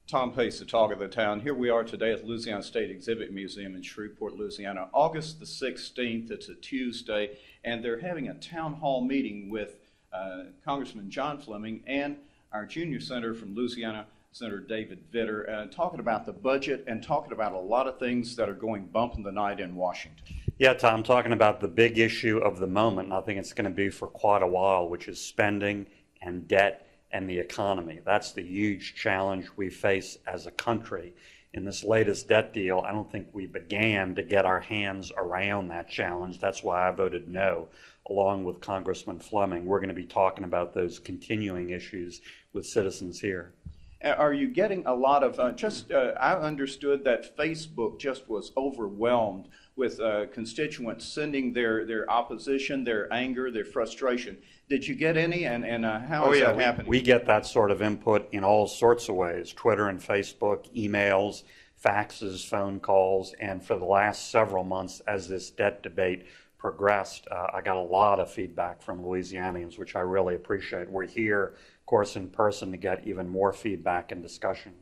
Tom Pace, the talk of the town. Here we are today at the Louisiana State Exhibit Museum in Shreveport, Louisiana, August the 16th. It's a Tuesday, and they're having a town hall meeting with Congressman John Fleming and our junior senator from Louisiana, Senator David Vitter, talking about the budget and talking about a lot of things that are going bump in the night in Washington. Yeah, Tom, talking about the big issue of the moment, and I think it's going to be for quite a while, which is spending and debt and the economy. That's the huge challenge we face as a country. In this latest debt deal, I don't think we began to get our hands around that challenge. That's why I voted no, along with Congressman Fleming. We're going to be talking about those continuing issues with citizens here. Are you getting a lot of, I understood that Facebook just was overwhelmed with constituents sending their opposition, their anger, their frustration. Did you get any, and how is that happening? We get that sort of input in all sorts of ways, Twitter and Facebook, emails, faxes, phone calls, and for the last several months as this debt debate progressed, I got a lot of feedback from Louisianians, which I really appreciate. We're here, of course, in person to get even more feedback and discussion.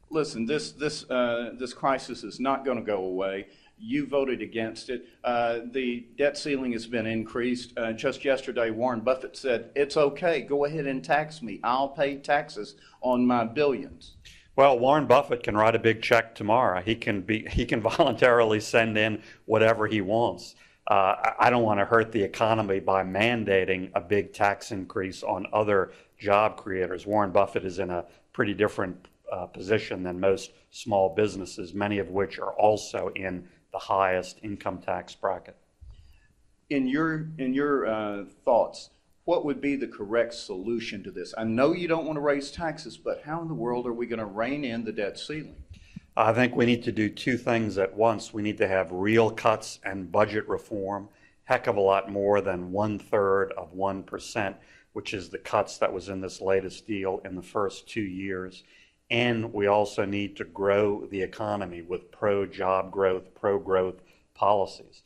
Listen, this crisis is not going to go away. You voted against it. The debt ceiling has been increased. Just yesterday, Warren Buffett said, it's okay, go ahead and tax me. I'll pay taxes on my billions. Well, Warren Buffett can write a big check tomorrow. He can voluntarily send in whatever he wants. I don't want to hurt the economy by mandating a big tax increase on other job creators. Warren Buffett is in a pretty different position than most small businesses, many of which are also in the highest income tax bracket. In your thoughts, what would be the correct solution to this? I know you don't want to raise taxes, but how in the world are we going to rein in the debt ceiling? I think we need to do two things at once. We need to have real cuts and budget reform, heck of a lot more than 1/3 of 1%, which is the cuts that was in this latest deal in the first 2 years. And we also need to grow the economy with pro-job growth, pro-growth policies.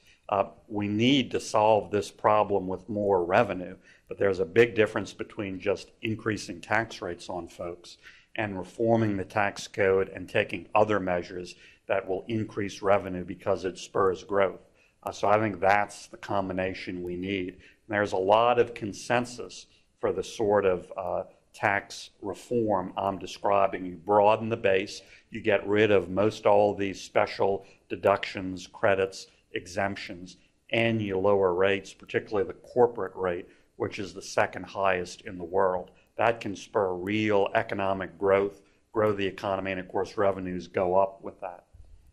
We need to solve this problem with more revenue, but there's a big difference between just increasing tax rates on folks and reforming the tax code and taking other measures that will increase revenue because it spurs growth. So I think that's the combination we need. And there's a lot of consensus for the sort of tax reform I'm describing. You broaden the base, you get rid of most all these special deductions, credits, exemptions, and you lower rates, particularly the corporate rate, which is the second highest in the world. That can spur real economic growth, grow the economy, and of course revenues go up with that.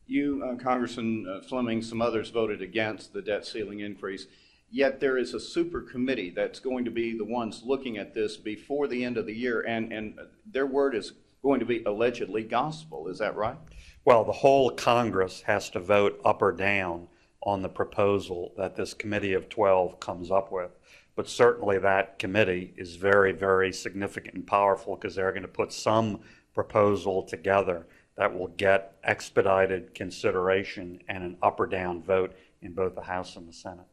You, Congressman Fleming, some others voted against the debt ceiling increase. Yet there is a super committee that's going to be the ones looking at this before the end of the year, and their word is going to be allegedly gospel. Is that right? Well, the whole Congress has to vote up or down on the proposal that this committee of 12 comes up with. But certainly that committee is very, very significant and powerful because they're going to put some proposal together that will get expedited consideration and an up or down vote in both the House and the Senate.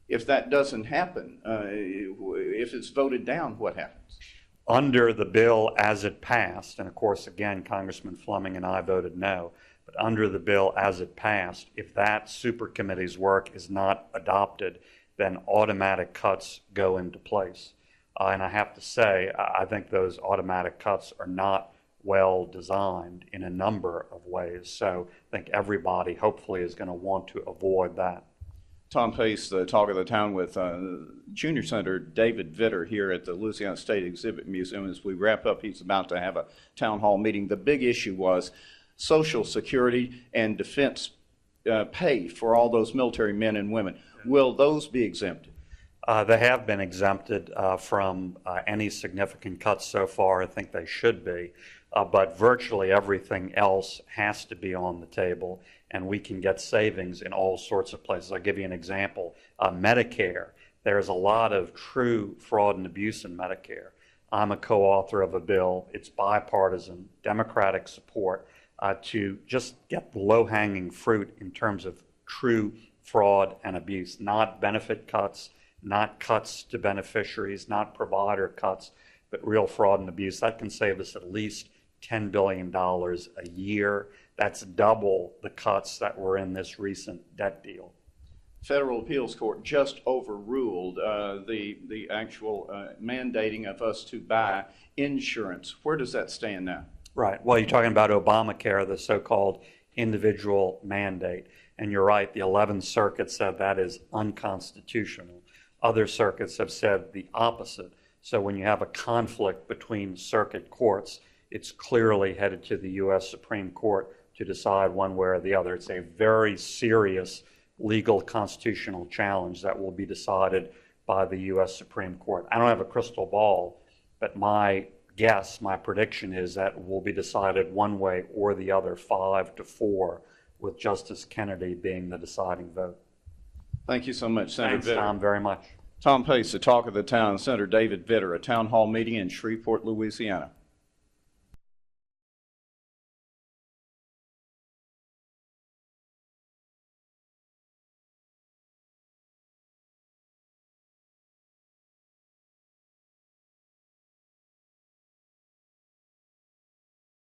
If that doesn't happen, if it's voted down, what happens? Under the bill as it passed, and of course, again, Congressman Fleming and I voted no, but under the bill as it passed, if that super committee's work is not adopted, then automatic cuts go into place. And I have to say, I think those automatic cuts are not well designed in a number of ways. So I think everybody hopefully is going to want to avoid that. Tom Pace, the talk of the town with Junior Senator David Vitter here at the Louisiana State Exhibit Museum. As we wrap up, he's about to have a town hall meeting. The big issue was Social Security and defense pay for all those military men and women. Will those be exempted? They have been exempted from any significant cuts so far. I think they should be. But virtually everything else has to be on the table, and we can get savings in all sorts of places. I'll give you an example. Medicare, there's a lot of true fraud and abuse in Medicare. I'm a co-author of a bill. It's bipartisan, Democratic support to just get the low-hanging fruit in terms of true fraud and abuse, not benefit cuts, not cuts to beneficiaries, not provider cuts, but real fraud and abuse. That can save us at least $10 billion a year. That's double the cuts that were in this recent debt deal. Federal Appeals Court just overruled the actual mandating of us to buy insurance. Where does that stand now? Right. Well, you're talking about Obamacare, the so-called individual mandate. And you're right, the 11th Circuit said that is unconstitutional. Other circuits have said the opposite. So when you have a conflict between circuit courts, it's clearly headed to the U.S. Supreme Court to decide one way or the other. It's a very serious legal constitutional challenge that will be decided by the U.S. Supreme Court. I don't have a crystal ball, but my guess, my prediction is that it will be decided one way or the other, 5-4, with Justice Kennedy being the deciding vote. Thank you so much, Senator Thanks, Vitter. Tom, very much. Tom Pace, the talk of the town, Senator David Vitter, a town hall meeting in Shreveport, Louisiana.